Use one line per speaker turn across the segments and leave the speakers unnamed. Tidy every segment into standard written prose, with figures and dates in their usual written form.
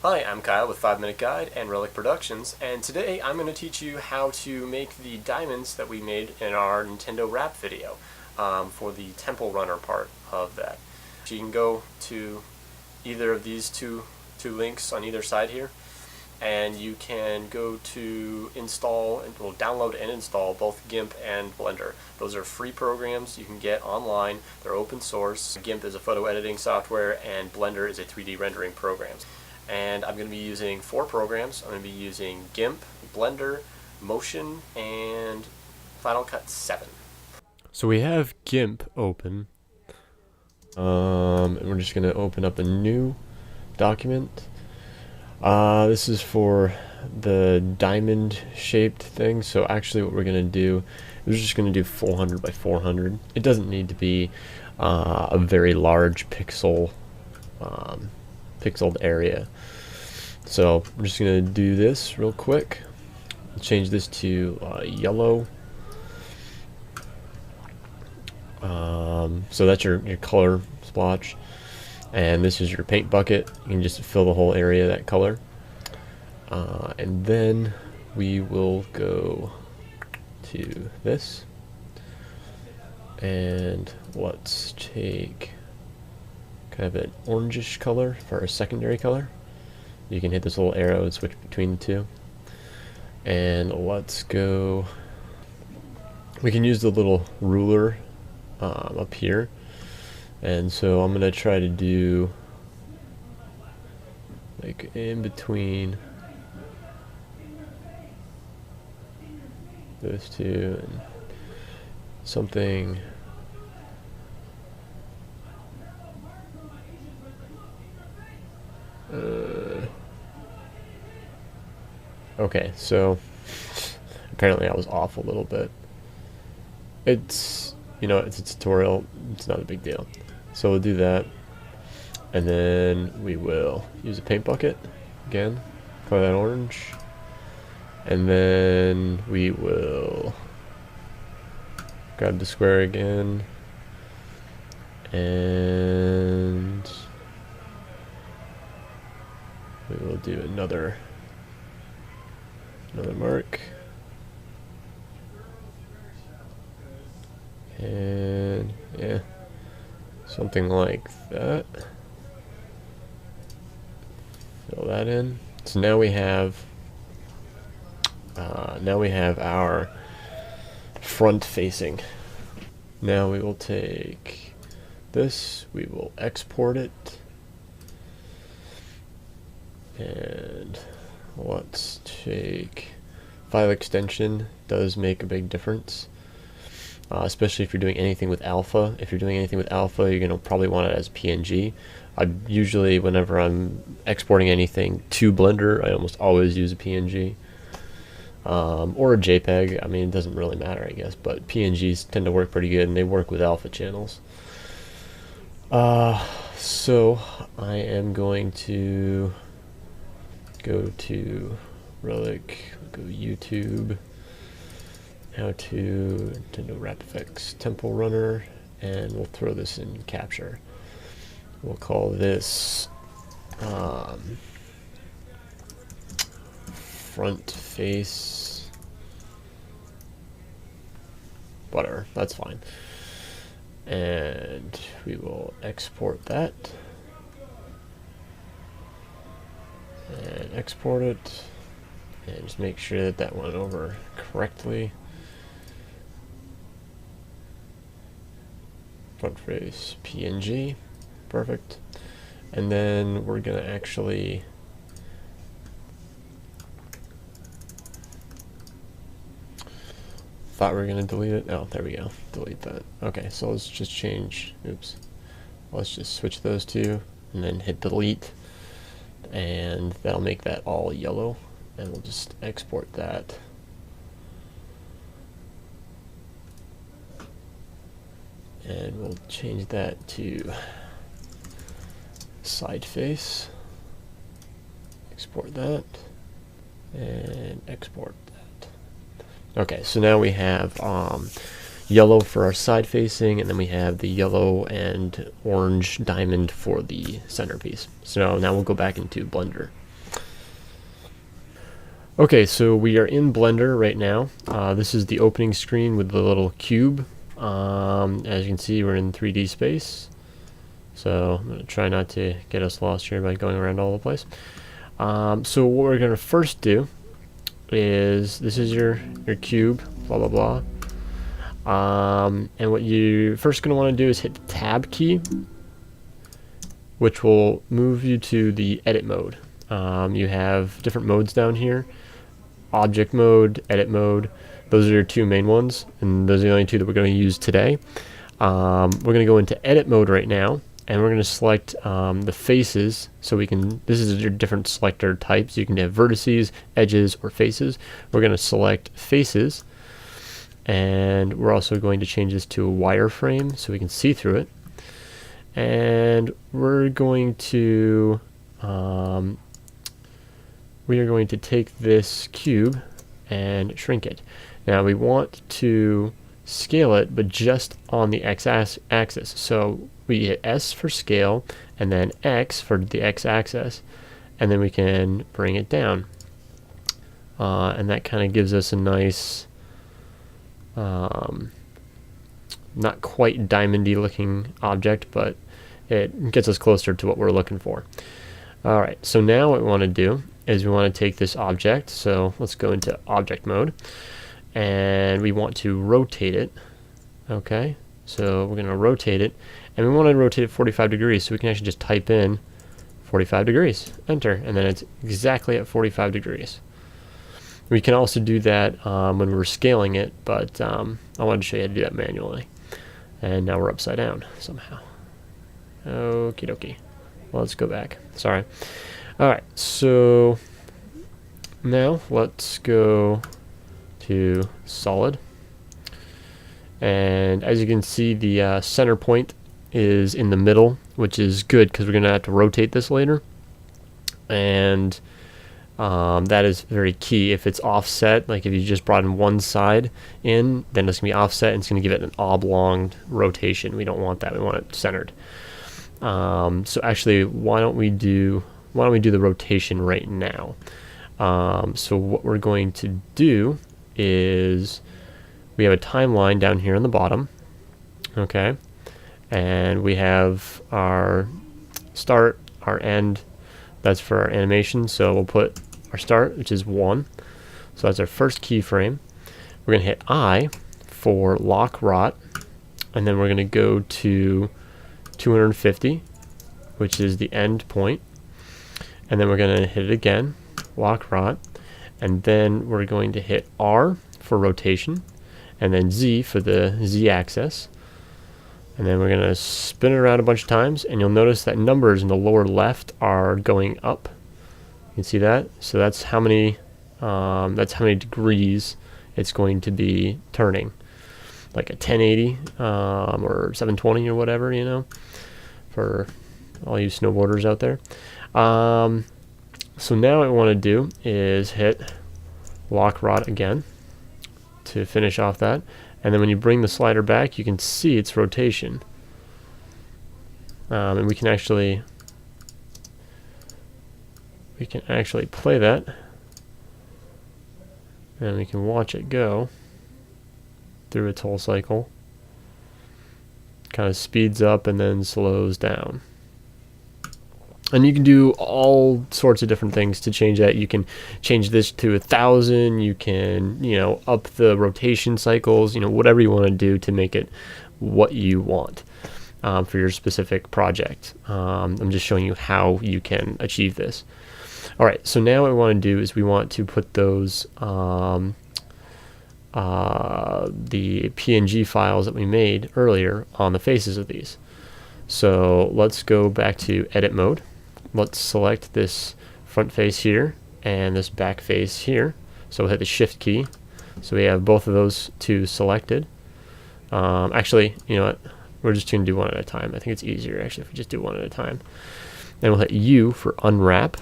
Hi, I'm Kyle with 5 Minute Guide and Relic Productions, and today I'm going to teach you how to make the diamonds that we made in our Nintendo Rap video for the Temple Runner part of that. So you can go to either of these two links on either side here, and you can go to install, well, download and install both GIMP and Blender. Those are free programs you can get online. They're open source. GIMP is a photo editing software, and Blender is a 3D rendering program. And I'm going to be using 4 programs. I'm going to be using GIMP, Blender, Motion, and Final Cut 7. So we have GIMP open, and we're just going to open up a new document. This is for the diamond shaped thing. So actually what we're going to do is we're just going to do 400 by 400. It doesn't need to be a very large pixeled area. So I'm just going to do this real quick. Change this to yellow. So that's your color splotch. And this is your paint bucket. You can just fill the whole area that color. And then we will go to this. And let's take kind of an orangish color for our secondary color. You can hit this little arrow and switch between the two. And let's go, we can use the little ruler up here. And so I'm going to try to do like in between those two and something. Okay, so apparently I was off a little bit. It's, it's a tutorial, it's not a big deal. So we'll do that, and then we will use a paint bucket again, color that orange, and then we will grab the square again, and we will do another mark, and yeah, something like that. Fill that in. So now we have our front facing. Now we will take this, we will export it, and let's take file extension. Does make a big difference, especially if you're doing anything with alpha. If you're doing anything with alpha, you're going to probably want it as PNG. I usually, whenever I'm exporting anything to Blender, I almost always use a PNG or a JPEG. I mean, it doesn't really matter, I guess, but PNGs tend to work pretty good, and they work with alpha channels. So I am going to go to Relic, go YouTube, how to Nintendo Rap Effects Temple Runner, and we'll throw this in Capture. We'll call this front face, whatever, that's fine. And we will export that. And export it, and just make sure that that went over correctly. Front face PNG, perfect. And then we're gonna actually thought we were gonna delete it. Oh, there we go, delete that. Okay, so let's just change, oops, let's just switch those two and then hit delete, and that'll make that all yellow, and we'll just export that. And we'll change that to side face, export that, and export that. Okay, so now we have yellow for our side facing, and then we have the yellow and orange diamond for the centerpiece. So now we'll go back into Blender. Okay, so we are in Blender right now. This is the opening screen with the little cube. As you can see, we're in 3D space. So I'm going to try not to get us lost here by going around all the place. So what we're going to first do is, this is your cube, blah, blah, blah. And what you first going to want to do is hit the Tab key, which will move you to the edit mode. You have different modes down here. Object mode, edit mode, those are your two main ones, and those are the only two that we're going to use today. We're going to go into edit mode right now, and we're going to select the faces, so we can, this is your different selector types. You can have vertices, edges, or faces. We're going to select faces, and we're also going to change this to a wireframe so we can see through it. And we're going to take this cube and shrink it. Now we want to scale it, but just on the x-axis. So we hit S for scale, and then X for the x-axis, and then we can bring it down. And that kind of gives us a nice, not quite diamondy looking object, but it gets us closer to what we're looking for. Alright, so now what we want to do is we want to take this object, so let's go into object mode, and we want to rotate it. Okay, so we're going to rotate it, and we want to rotate it 45 degrees, so we can actually just type in 45 degrees, enter, and then it's exactly at 45 degrees. We can also do that when we're scaling it, but I wanted to show you how to do that manually. And now we're upside down somehow. Okie dokie. Well, let's go back. Sorry. Alright, so now let's go to solid. And as you can see, the center point is in the middle, which is good because we're going to have to rotate this later. And that is very key. If it's offset, like if you just brought in one side in, then it's going to be offset and it's going to give it an oblong rotation. We don't want that. We want it centered. So actually, why don't we do the rotation right now? So what we're going to do is we have a timeline down here on the bottom, okay, and we have our start, our end. That's for our animation. So we'll put our start, which is 1. So that's our first keyframe. We're going to hit I for lock rot, and then we're going to go to 250, which is the end point, and then we're going to hit it again, lock rot, and then we're going to hit R for rotation, and then Z for the Z axis, and then we're going to spin it around a bunch of times, and you'll notice that numbers in the lower left are going up. You can see that, so that's how many degrees it's going to be turning, like a 1080 or 720 or whatever, you know, for all you snowboarders out there. So now what I want to do is hit lock rot again to finish off that, and then when you bring the slider back, you can see its rotation, and we can actually play that, and we can watch it go through its whole cycle. Kind of speeds up and then slows down. And you can do all sorts of different things to change that. You can change this to 1,000. You can, you know, up the rotation cycles. You know, whatever you want to do to make it what you want for your specific project. I'm just showing you how you can achieve this. All right. So now what we want to do is we want to put those the PNG files that we made earlier on the faces of these. So let's go back to edit mode. Let's select this front face here and this back face here. So we'll hit the shift key. So we have both of those two selected. Actually, you know what? We're just going to do one at a time. I think it's easier actually if we just do one at a time. Then we'll hit U for unwrap.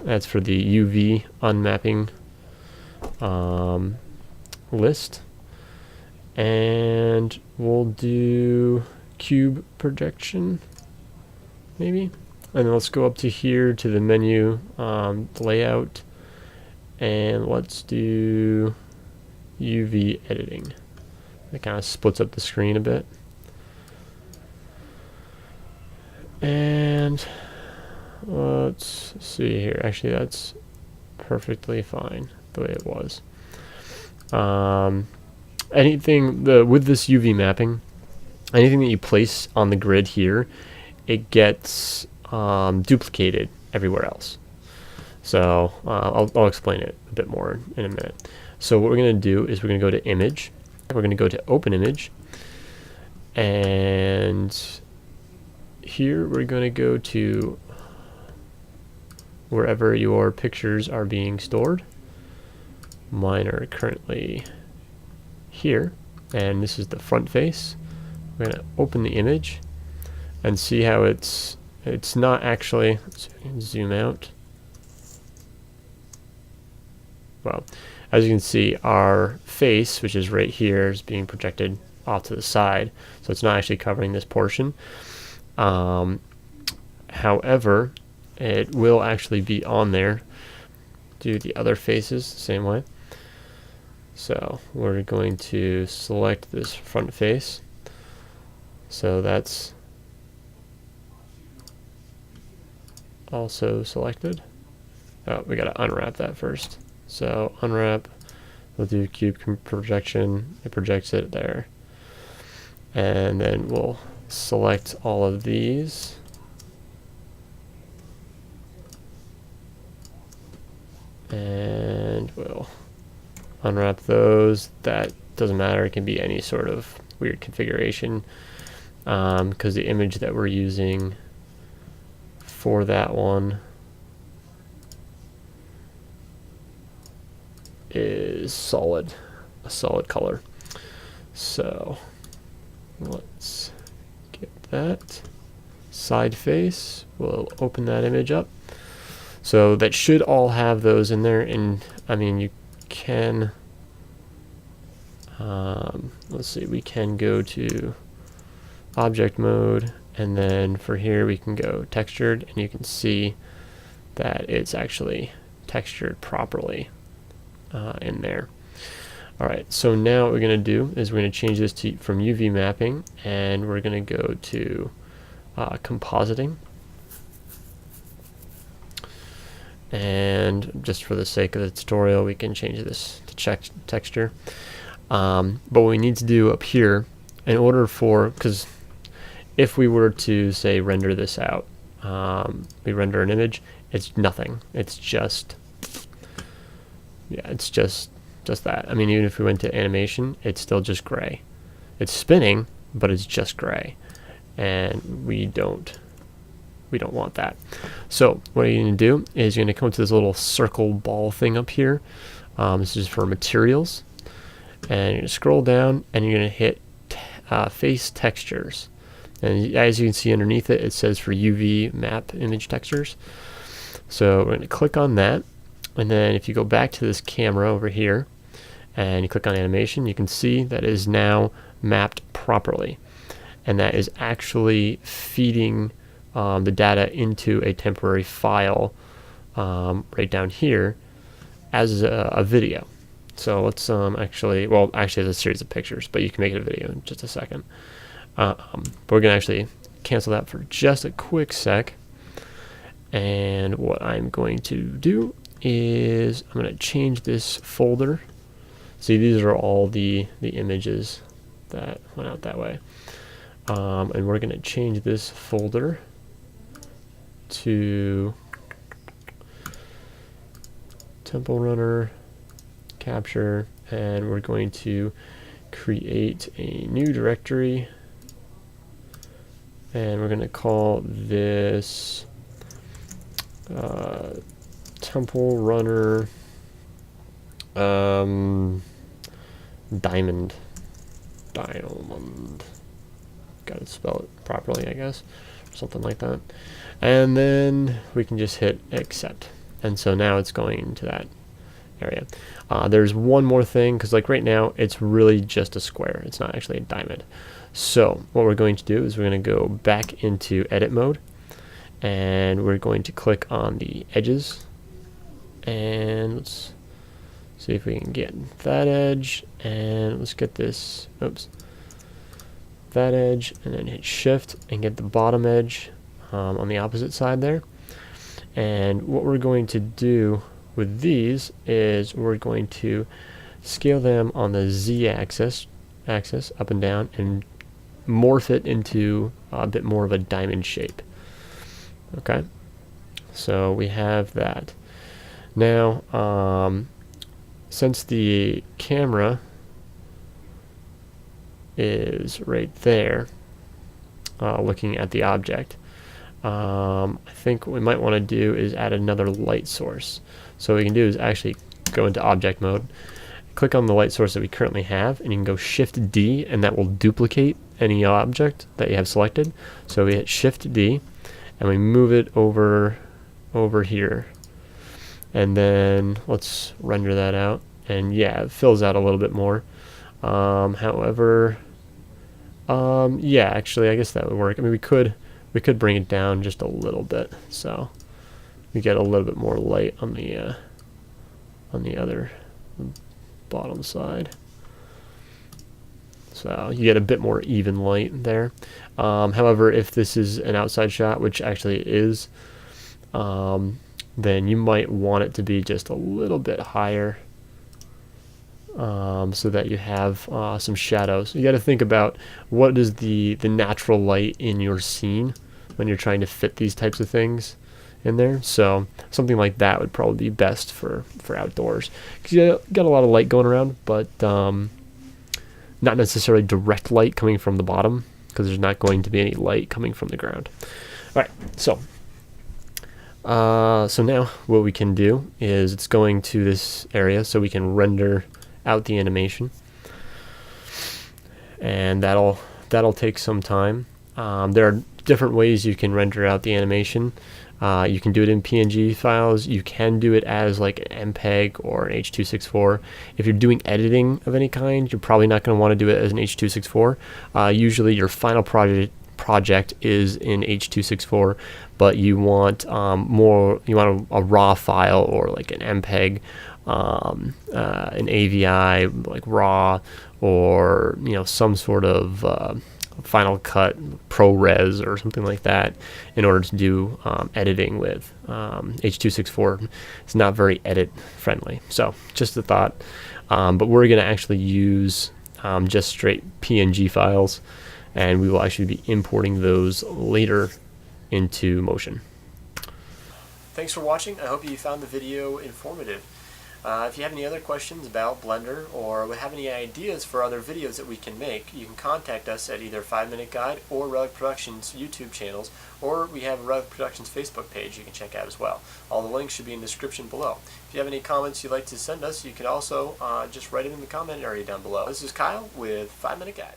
That's for the UV unmapping list. And we'll do cube projection, maybe. And then let's go up to here to the menu, layout, and let's do UV editing. It kind of splits up the screen a bit. And let's see here. Actually, that's perfectly fine the way it was. Anything with this UV mapping, anything that you place on the grid here, it gets duplicated everywhere else. So I'll explain it a bit more in a minute. So what we're going to do is we're going to go to Image. We're going to go to Open Image. And here we're going to go to wherever your pictures are being stored. Mine are currently here. And this is the front face. We're going to open the image and see how it's not actually, let's zoom out. Well, as you can see, our face, which is right here, is being projected off to the side, so it's not actually covering this portion. However, it will actually be on there. Do the other faces the same way. So we're going to select this front face. So that's also selected. Oh, we got to unwrap that first. So unwrap, we'll do cube projection, it projects it there. And then we'll select all of these. And we'll unwrap those. That doesn't matter, it can be any sort of weird configuration, because the image that we're using for that one is solid, a solid color. So let's get that side face. We'll open that image up. So that should all have those in there, and I mean you can let's see, we can go to object mode, and then for here we can go textured, and you can see that it's actually textured properly in there. Alright, so now what we're going to do is we're going to change this to from UV mapping, and we're going to go to compositing. And just for the sake of the tutorial, we can change this to texture. But what we need to do up here, in order for, because if we were to say render this out, we render an image, it's nothing. It's just, yeah, it's just that. I mean, even if we went to animation, it's still just gray. It's spinning, but it's just gray, and we don't want that. So what you're going to do is you're going to come to this little circle ball thing up here. This is for materials, and you're going to scroll down, and you're going to hit face textures, and as you can see underneath it, it says for UV map image textures. So we're going to click on that, and then if you go back to this camera over here and you click on animation, you can see that it is now mapped properly, and that is actually feeding the data into a temporary file right down here as a video. So let's actually it's a series of pictures, but you can make it a video in just a second. But we're going to actually cancel that for just a quick sec. And what I'm going to do is I'm going to change this folder. See, these are all the images that went out that way. And we're going to change this folder to Temple Runner capture, and we're going to create a new directory, and we're going to call this Temple Runner Diamond. Gotta spell it properly, I guess, or something like that. And then we can just hit accept, and so now it's going into that area. There's one more thing, because like right now it's really just a square, it's not actually a diamond. So what we're going to do is we're going to go back into edit mode, and we're going to click on the edges, and let's See if we can get that edge, and let's get this, oops, that edge, and then hit shift and get the bottom edge on the opposite side there. And what we're going to do with these is we're going to scale them on the z-axis, up and down, and morph it into a bit more of a diamond shape. Okay, so we have that. Now, since the camera is right there, looking at the object, I think what we might want to do is add another light source. So what we can do is actually go into object mode, click on the light source that we currently have, and you can go Shift D, and that will duplicate any object that you have selected. So we hit Shift D, and we move it over here, and then let's render that out. And yeah, it fills out a little bit more. However, yeah, actually, I guess that would work. I mean, we could bring it down just a little bit, so we get a little bit more light on the other bottom side. So you get a bit more even light there. However, if this is an outside shot, which actually it is, then you might want it to be just a little bit higher, so that you have some shadows. You got to think about what is the natural light in your scene when you're trying to fit these types of things in there. So something like that would probably be best for outdoors, because you got a lot of light going around, but not necessarily direct light coming from the bottom, because there's not going to be any light coming from the ground. All right, so now what we can do is it's going to this area, so we can render out the animation, and that'll take some time. There are different ways you can render out the animation. You can do it in PNG files. You can do it as like an MPEG or an H.264. If you're doing editing of any kind, you're probably not going to want to do it as an H.264. Usually your final project is in H.264, but you want a raw file, or like an MPEG, an AVI like raw, or some sort of Final Cut ProRes or something like that, in order to do editing with. H.264 is not very edit friendly, so just a thought. But we're going to actually use just straight PNG files, and we will actually be importing those later into Motion. Thanks for watching. I hope you found the video informative. If you have any other questions about Blender, or have any ideas for other videos that we can make, you can contact us at either 5 Minute Guide or relyk Productions YouTube channels, or we have a relyk Productions Facebook page you can check out as well. All the links should be in the description below. If you have any comments you'd like to send us, you can also just write it in the comment area down below. This is Kyle with 5 Minute Guide.